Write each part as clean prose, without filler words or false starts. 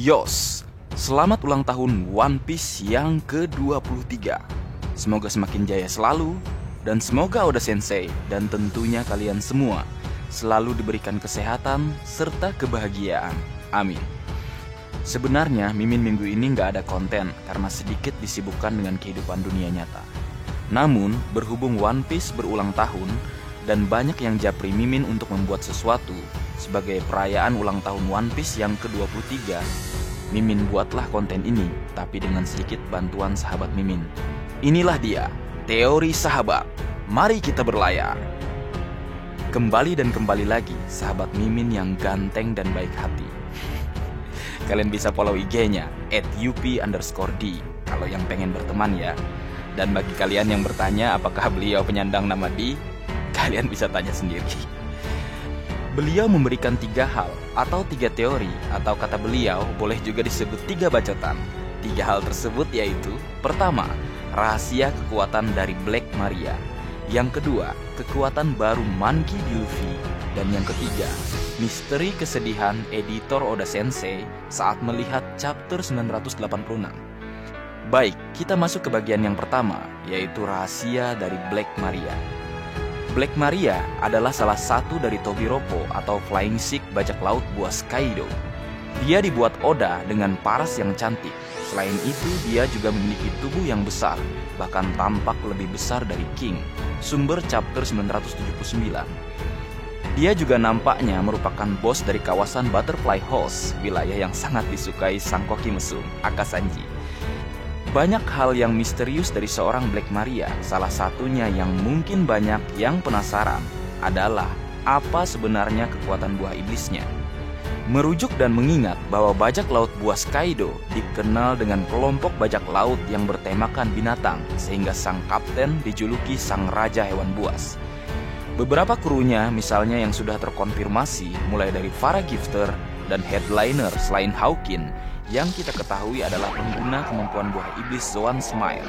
Yos, selamat ulang tahun One Piece yang ke-23. Semoga semakin jaya selalu, dan semoga Oda Sensei dan tentunya kalian semua selalu diberikan kesehatan serta kebahagiaan. Amin. Sebenarnya Mimin minggu ini nggak ada konten karena sedikit disibukkan dengan kehidupan dunia nyata. Namun, berhubung One Piece berulang tahun dan banyak yang japri Mimin untuk membuat sesuatu sebagai perayaan ulang tahun One Piece yang ke-23, Mimin buatlah konten ini, tapi dengan sedikit bantuan sahabat Mimin. Inilah dia, teori sahabat. Mari kita berlayar. Kembali dan kembali lagi, sahabat Mimin yang ganteng dan baik hati. Kalian bisa follow IG-nya @up_d kalau yang pengen berteman ya. Dan bagi kalian yang bertanya apakah beliau penyandang nama D, kalian bisa tanya sendiri. Beliau memberikan 3 hal atau 3 teori, atau kata beliau boleh juga disebut 3 bacotan. 3 hal tersebut yaitu: pertama, rahasia kekuatan dari Black Maria. Yang kedua, kekuatan baru Monkey D. Luffy. Dan yang ketiga, misteri kesedihan editor Oda Sensei saat melihat chapter 986. Baik, kita masuk ke bagian yang pertama, yaitu rahasia dari Black Maria. Black Maria adalah salah satu dari Tobiropo atau Flying Sick bajak laut buas Kaido. Dia dibuat Oda dengan paras yang cantik. Selain itu, dia juga memiliki tubuh yang besar, bahkan tampak lebih besar dari King, sumber chapter 979. Dia juga nampaknya merupakan bos dari kawasan Butterfly House, wilayah yang sangat disukai sang koki mesum, Akasanji. Banyak hal yang misterius dari seorang Black Maria. Salah satunya yang mungkin banyak yang penasaran adalah apa sebenarnya kekuatan buah iblisnya. Merujuk dan mengingat bahwa bajak laut buas Kaido dikenal dengan kelompok bajak laut yang bertemakan binatang, sehingga sang kapten dijuluki sang raja hewan buas. Beberapa krunya misalnya yang sudah terkonfirmasi mulai dari Farah Gifter dan headliner selain Hawkin yang kita ketahui adalah pengguna kemampuan buah iblis Zoan Smile.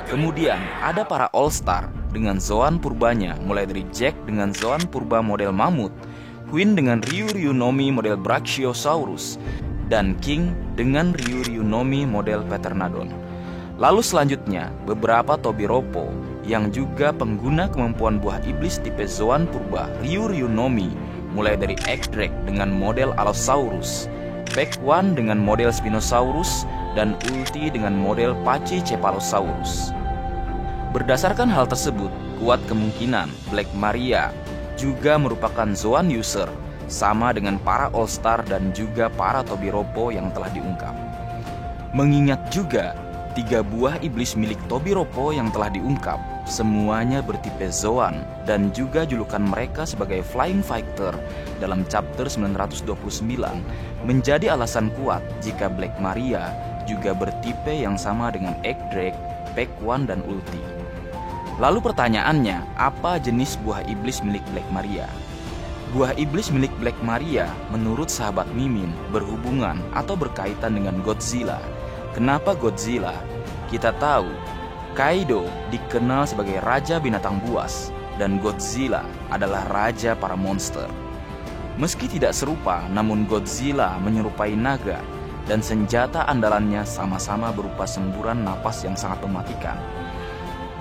Kemudian ada para All-Star dengan Zoan purbanya, mulai dari Jack dengan Zoan purba model mamut, Queen dengan Ryu Nomi model Brachiosaurus, dan King dengan Ryu Nomi model Peternodon. Lalu selanjutnya beberapa Tobiropo yang juga pengguna kemampuan buah iblis tipe Zoan purba Ryu Nomi, mulai dari Egg-Drake dengan model Allosaurus, Pack One dengan model Spinosaurus, dan Ulti dengan model Pachycephalosaurus. Berdasarkan hal tersebut, kuat kemungkinan Black Maria juga merupakan Zoan user, sama dengan para All-Star dan juga para Tobiropo yang telah diungkap. Mengingat juga 3 buah iblis milik Tobiropo yang telah diungkap, semuanya bertipe Zoan dan juga julukan mereka sebagai Flying Fighter dalam chapter 929 menjadi alasan kuat jika Black Maria juga bertipe yang sama dengan Egg-Drake, Pack One, dan Ulti. Lalu pertanyaannya, apa jenis buah iblis milik Black Maria? Buah iblis milik Black Maria menurut sahabat Mimin berhubungan atau berkaitan dengan Godzilla. Kenapa Godzilla? Kita tahu Kaido dikenal sebagai raja binatang buas dan Godzilla adalah raja para monster. Meski tidak serupa, namun Godzilla menyerupai naga dan senjata andalannya sama-sama berupa semburan napas yang sangat mematikan.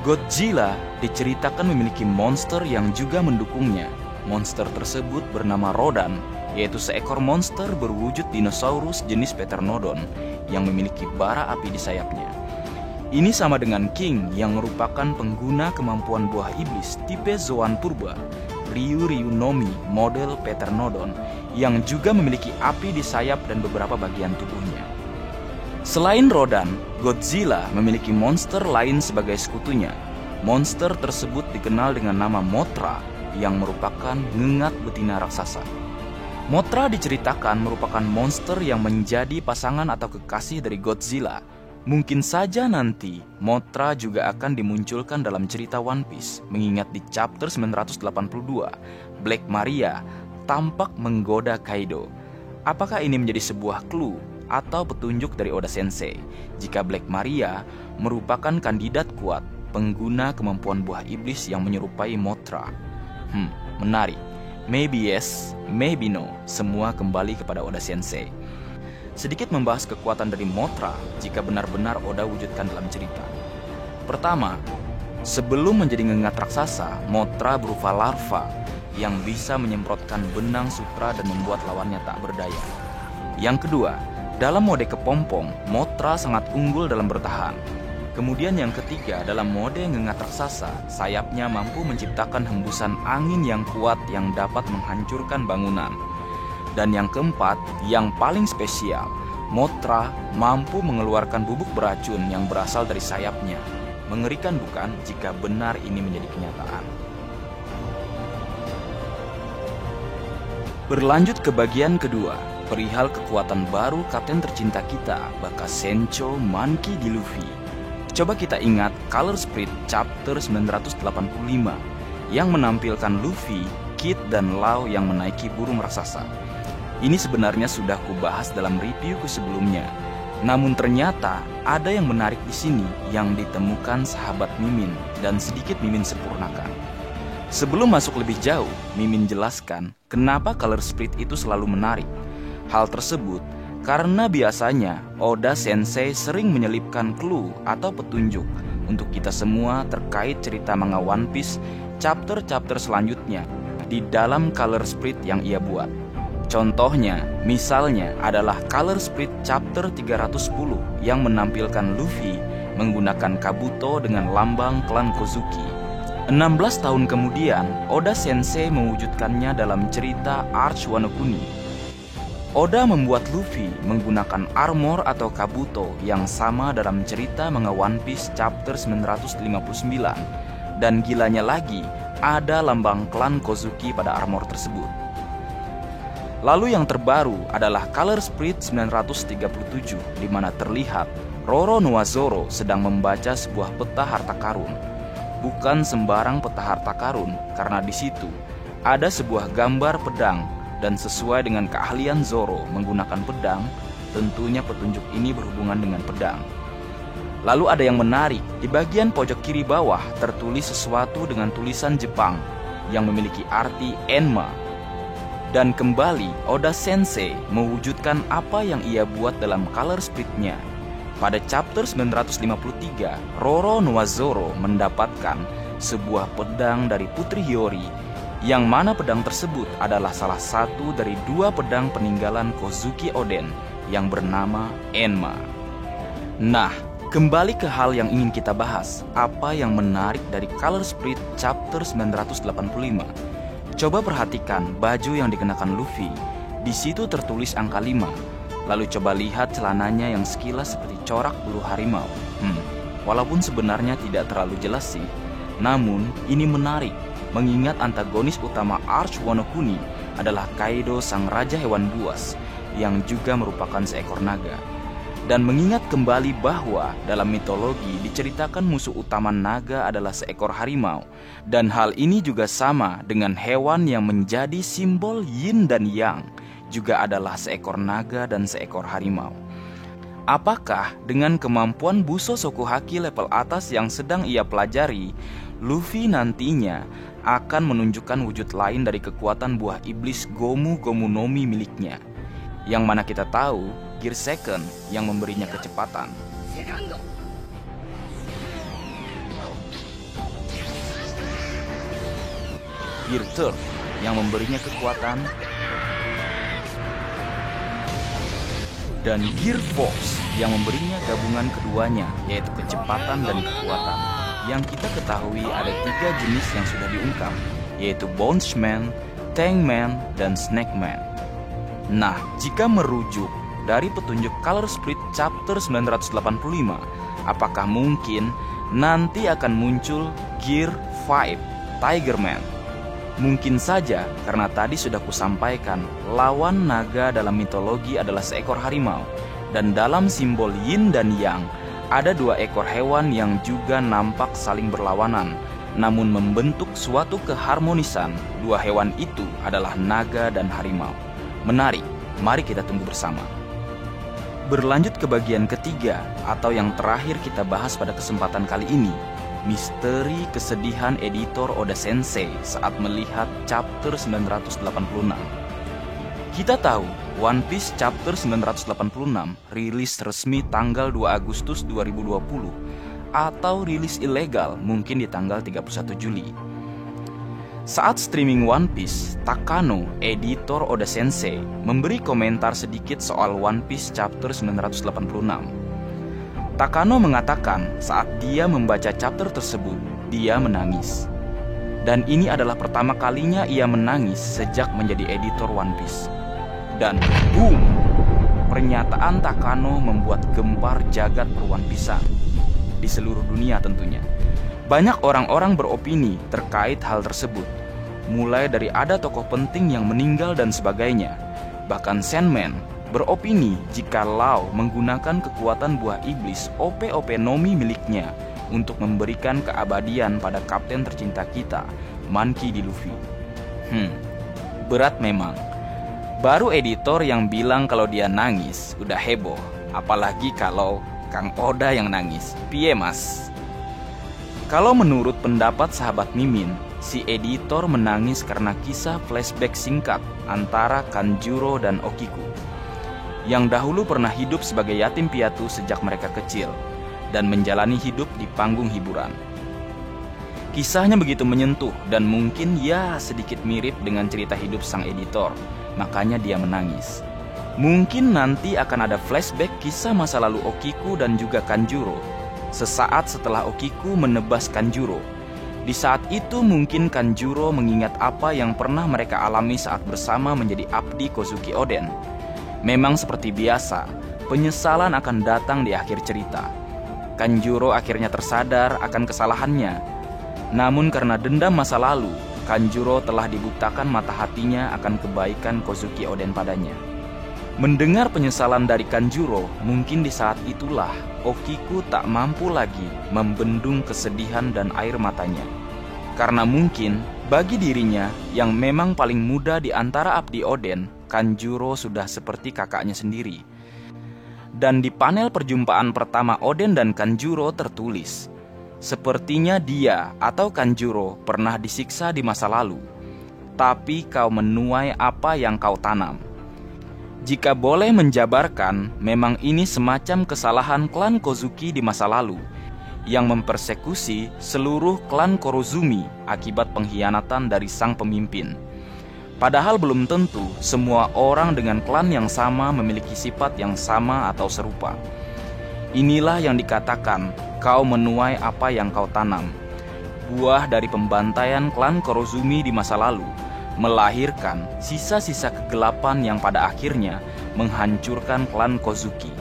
Godzilla diceritakan memiliki monster yang juga mendukungnya. Monster tersebut bernama Rodan, yaitu seekor monster berwujud dinosaurus jenis Peternodon yang memiliki bara api di sayapnya. Ini sama dengan King yang merupakan pengguna kemampuan buah iblis tipe Zoan purba Ryu Nomi model Peternodon yang juga memiliki api di sayap dan beberapa bagian tubuhnya. Selain Rodan, Godzilla memiliki monster lain sebagai sekutunya. Monster tersebut dikenal dengan nama Mothra yang merupakan ngengat betina raksasa. Mothra diceritakan merupakan monster yang menjadi pasangan atau kekasih dari Godzilla. Mungkin saja nanti Mothra juga akan dimunculkan dalam cerita One Piece, mengingat di chapter 982 Black Maria tampak menggoda Kaido. Apakah ini menjadi sebuah clue atau petunjuk dari Oda Sensei jika Black Maria merupakan kandidat kuat pengguna kemampuan buah iblis yang menyerupai Mothra? Menarik. Maybe yes, maybe no. Semua kembali kepada Oda Sensei. sedikit membahas kekuatan dari Mothra jika benar-benar Oda wujudkan dalam cerita. Pertama, sebelum menjadi ngengat raksasa, Mothra berupa larva yang bisa menyemprotkan benang sutra dan membuat lawannya tak berdaya. Yang kedua, dalam mode kepompong, Mothra sangat unggul dalam bertahan. Kemudian yang ketiga, dalam mode ngengat raksasa, sayapnya mampu menciptakan hembusan angin yang kuat yang dapat menghancurkan bangunan. Dan yang keempat, yang paling spesial, Mothra mampu mengeluarkan bubuk beracun yang berasal dari sayapnya. Mengerikan bukan jika benar ini menjadi kenyataan. Berlanjut ke bagian kedua, perihal kekuatan baru kapten tercinta kita, bakas Sencho Monkey D. Luffy. Coba kita ingat Color Sprite Chapter 985 yang menampilkan Luffy, Kid, dan Law yang menaiki burung raksasa. Ini sebenarnya sudah kubahas dalam reviewku sebelumnya. Namun ternyata ada yang menarik di sini yang ditemukan sahabat Mimin dan sedikit Mimin sempurnakan. Sebelum masuk lebih jauh, Mimin jelaskan kenapa Color Sprite itu selalu menarik. Hal tersebut karena biasanya Oda Sensei sering menyelipkan clue atau petunjuk untuk kita semua terkait cerita manga One Piece chapter-chapter selanjutnya di dalam Color Sprite yang ia buat. Contohnya, misalnya adalah Color Sprite chapter 310 yang menampilkan Luffy menggunakan kabuto dengan lambang klan Kozuki. 16 tahun kemudian, Oda Sensei mewujudkannya dalam cerita Arch Wano Kuni. Oda membuat Luffy menggunakan armor atau kabuto yang sama dalam cerita manga One Piece chapter 959. Dan gilanya lagi, ada lambang klan Kozuki pada armor tersebut. Lalu yang terbaru adalah Color Sprite 937, di mana terlihat Roro Noa Zoro sedang membaca sebuah peta harta karun. Bukan sembarang peta harta karun, karena di situ ada sebuah gambar pedang. Dan sesuai dengan keahlian Zoro menggunakan pedang, tentunya petunjuk ini berhubungan dengan pedang. Lalu ada yang menarik, di bagian pojok kiri bawah tertulis sesuatu dengan tulisan Jepang yang memiliki arti Enma. Dan kembali Oda Sensei mewujudkan apa yang ia buat dalam Color Sprite-nya. Pada chapter 953, Roro Noa Zoro mendapatkan sebuah pedang dari Putri Hiyori, yang mana pedang tersebut adalah salah satu dari dua pedang peninggalan Kozuki Oden yang bernama Enma. Nah, kembali ke hal yang ingin kita bahas, apa yang menarik dari Color Sprite chapter 985. Coba perhatikan baju yang dikenakan Luffy. Di situ tertulis angka 5. Lalu coba lihat celananya yang sekilas seperti corak bulu harimau. Walaupun sebenarnya tidak terlalu jelas sih, namun ini menarik. Mengingat antagonis utama Arch Wano Kuni adalah Kaido sang raja hewan buas yang juga merupakan seekor naga. Dan mengingat kembali bahwa dalam mitologi diceritakan musuh utama naga adalah seekor harimau. Dan hal ini juga sama dengan hewan yang menjadi simbol yin dan yang, juga adalah seekor naga dan seekor harimau. Apakah dengan kemampuan Buso Sokuhaki level atas yang sedang ia pelajari, Luffy nantinya akan menunjukkan wujud lain dari kekuatan buah iblis Gomu Gomu no Mi miliknya, yang mana kita tahu Gear Second yang memberinya kecepatan, Gear Third yang memberinya kekuatan, dan Gear Force yang memberinya gabungan keduanya, yaitu kecepatan dan kekuatan. Yang kita ketahui ada 3 jenis yang sudah diungkap, yaitu Bonesman, Tankman, dan Snakeman. Nah, jika merujuk dari petunjuk Color Sprite chapter 985, apakah mungkin nanti akan muncul Gear 5, Tigerman? Mungkin saja, karena tadi sudah kusampaikan, lawan naga dalam mitologi adalah seekor harimau. Dan dalam simbol yin dan yang, ada 2 ekor hewan yang juga nampak saling berlawanan, namun membentuk suatu keharmonisan. 2 hewan itu adalah naga dan harimau. Menarik, mari kita tunggu bersama. Berlanjut ke bagian ketiga, atau yang terakhir kita bahas pada kesempatan kali ini, misteri kesedihan editor Oda Sensei saat melihat chapter 986. Kita tahu One Piece Chapter 986 rilis resmi tanggal 2 Agustus 2020 atau rilis ilegal mungkin di tanggal 31 Juli. Saat streaming One Piece, Takano, editor Oda Sensei, memberi komentar sedikit soal One Piece Chapter 986. Takano mengatakan saat dia membaca chapter tersebut, dia menangis. Dan ini adalah pertama kalinya ia menangis sejak menjadi editor One Piece. Dan boom! Pernyataan Takano membuat gempar jagat per-One Piece-an di seluruh dunia tentunya. Banyak orang-orang beropini terkait hal tersebut, mulai dari ada tokoh penting yang meninggal dan sebagainya. Bahkan Sandman beropini jika Law menggunakan kekuatan buah iblis OP-OP Nomi miliknya untuk memberikan keabadian pada kapten tercinta kita, Monkey D. Luffy. Berat memang. Baru editor yang bilang kalau dia nangis udah heboh, apalagi kalau Kang Oda yang nangis. Piye mas? Kalau menurut pendapat sahabat Mimin, si editor menangis karena kisah flashback singkat antara Kanjuro dan Okiku, yang dahulu pernah hidup sebagai yatim piatu sejak mereka kecil dan menjalani hidup di panggung hiburan. Kisahnya begitu menyentuh dan mungkin ya sedikit mirip dengan cerita hidup sang editor, makanya dia menangis. Mungkin nanti akan ada flashback kisah masa lalu Okiku dan juga Kanjuro sesaat setelah Okiku menebas Kanjuro. Di saat itu mungkin Kanjuro mengingat apa yang pernah mereka alami saat bersama menjadi abdi Kozuki Oden. Memang seperti biasa, penyesalan akan datang di akhir cerita. Kanjuro akhirnya tersadar akan kesalahannya. Namun karena dendam masa lalu, Kanjuro telah dibutakan mata hatinya akan kebaikan Kozuki Oden padanya. Mendengar penyesalan dari Kanjuro, mungkin di saat itulah Okiku tak mampu lagi membendung kesedihan dan air matanya. Karena mungkin bagi dirinya yang memang paling muda di antara abdi Oden, Kanjuro sudah seperti kakaknya sendiri. Dan di panel perjumpaan pertama Oden dan Kanjuro tertulis, sepertinya dia atau Kanjuro pernah disiksa di masa lalu, tapi kau menuai apa yang kau tanam. Jika boleh menjabarkan, memang ini semacam kesalahan klan Kozuki di masa lalu yang mempersekusi seluruh klan Korozumi akibat pengkhianatan dari sang pemimpin. Padahal belum tentu semua orang dengan klan yang sama memiliki sifat yang sama atau serupa. Inilah yang dikatakan kau menuai apa yang kau tanam. Buah dari pembantaian klan Korozumi di masa lalu melahirkan sisa-sisa kegelapan yang pada akhirnya menghancurkan klan Kozuki.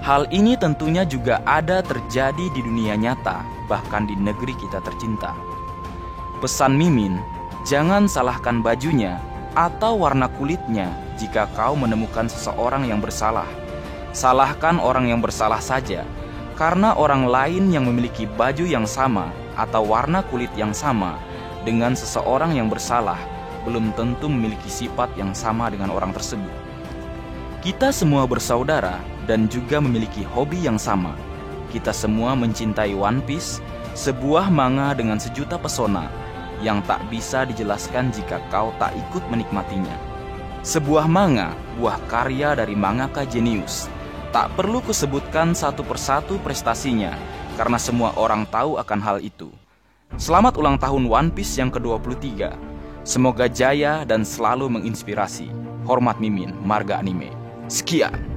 Hal ini tentunya juga ada terjadi di dunia nyata, bahkan di negeri kita tercinta. Pesan Mimin, jangan salahkan bajunya atau warna kulitnya jika kau menemukan seseorang yang bersalah. Salahkan orang yang bersalah saja, karena orang lain yang memiliki baju yang sama atau warna kulit yang sama dengan seseorang yang bersalah belum tentu memiliki sifat yang sama dengan orang tersebut. Kita semua bersaudara dan juga memiliki hobi yang sama. Kita semua mencintai One Piece, sebuah manga dengan sejuta pesona yang tak bisa dijelaskan jika kau tak ikut menikmatinya. Sebuah manga, buah karya dari mangaka jenius. Tak perlu kusebutkan satu persatu prestasinya, karena semua orang tahu akan hal itu. Selamat ulang tahun One Piece yang ke-23. Semoga jaya dan selalu menginspirasi. Hormat Mimin, Marga Anime. Sekian.